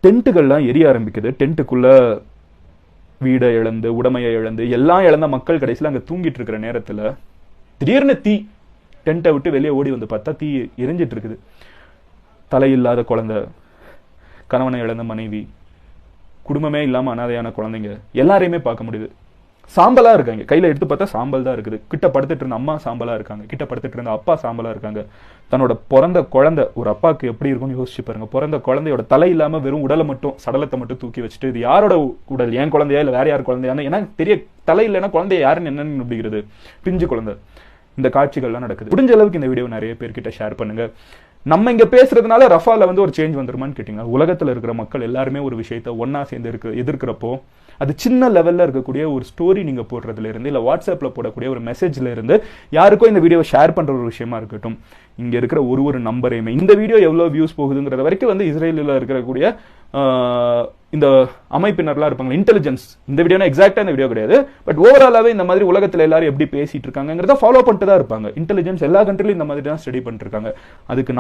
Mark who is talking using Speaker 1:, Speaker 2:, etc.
Speaker 1: டென்ட்டுகள்லாம் எரிய ஆரம்பிக்குது. டென்ட்டுக்குள்ள வீடை இழந்து, உடமையை இழந்து, எல்லாம் இழந்த மக்கள் கடைசியில் அங்கே தூங்கிட்டு இருக்கிற நேரத்தில் திடீர்னு தீ, டென்ட்டை விட்டு வெளியே ஓடி வந்து பார்த்தா தீ எரிஞ்சிட்டு இருக்குது. தலையில்லாத குழந்தை, கணவனை இழந்த மனைவி, குடும்பமே இல்லாமல் அனாதையான குழந்தைங்க எல்லாரையுமே பார்க்க முடியுது. சாம்பலா இருக்காங்க, கையில எடுத்து பார்த்தா சாம்பல் தான் இருக்குது. கிட்ட படுத்துட்டு இருந்த அம்மா சாம்பலா இருக்காங்க, கிட்ட படுத்துட்டு இருந்த அப்பா சாம்பலா இருக்காங்க. தன்னோட பிறந்த குழந்தை, ஒரு அப்பாவுக்கு எப்படி இருக்கும்னு யோசிச்சு பாருங்க. பிறந்த குழந்தையோட தலை இல்லாம வெறும் உடலை மட்டும், சடலத்தை மட்டும் தூக்கி வச்சுட்டு, இது யாரோட உடல், என் குழந்தையா இல்ல வேற யார் குழந்தையான்னு எனக்கு தெரிய, தலை இல்லைன்னா குழந்தைய யாருன்னு என்னன்னு அப்படிங்கிறது, பிஞ்சு குழந்தை. இந்த காட்சிகள்லாம் நடக்குது. முடிஞ்ச அளவுக்கு இந்த வீடியோ நிறைய பேர்கிட்ட ஷேர் பண்ணுங்க. நம்ம இங்க பேசுறதுனால ரஃபால ஒரு சேஞ்ச் வந்துருமான்னு கேட்டீங்கன்னா, உலகத்துல இருக்கிற மக்கள் எல்லாருமே ஒரு விஷயத்த ஒன்னா சேர்ந்து எதிர்க்கிறப்போ, அது சின்ன லெவல்ல இருக்கக்கூடிய ஒரு ஸ்டோரி நீங்க போடுறதுல இருந்து, இல்ல வாட்ஸ்அப்ல போடக்கூடிய ஒரு மெசேஜ்ல இருந்து, யாருக்கும் இந்த வீடியோவை ஷேர் பண்ற ஒரு விஷயமா இருக்கட்டும், இங்க இருக்கிற ஒரு நம்பரையுமே, இந்த வீடியோ எவ்வளவு வியூஸ் போகுதுங்கிறத வரைக்கும் இஸ்ரேலில் இருக்கக்கூடிய இந்த அமைப்பினர்லாம் இருப்பாங்க, இன்டெலிஜென்ஸ், இந்த வீடியோ எக்ஸாக்டா இந்த வீடியோ கிடையாது, பட் ஓவராலாவே இந்த மாதிரி உலகத்துல எல்லாரும் எப்படி பேசிட்டு இருக்காங்கிறத ஃபாலோ பண்ணிட்டு தான் இருப்பாங்க. இன்டெலிஜென்ஸ் எல்லா கண்ட்ரிலும் இந்த மாதிரி தான் ஸ்டடி பண்ணிட்டு இருக்காங்க. அதுக்கு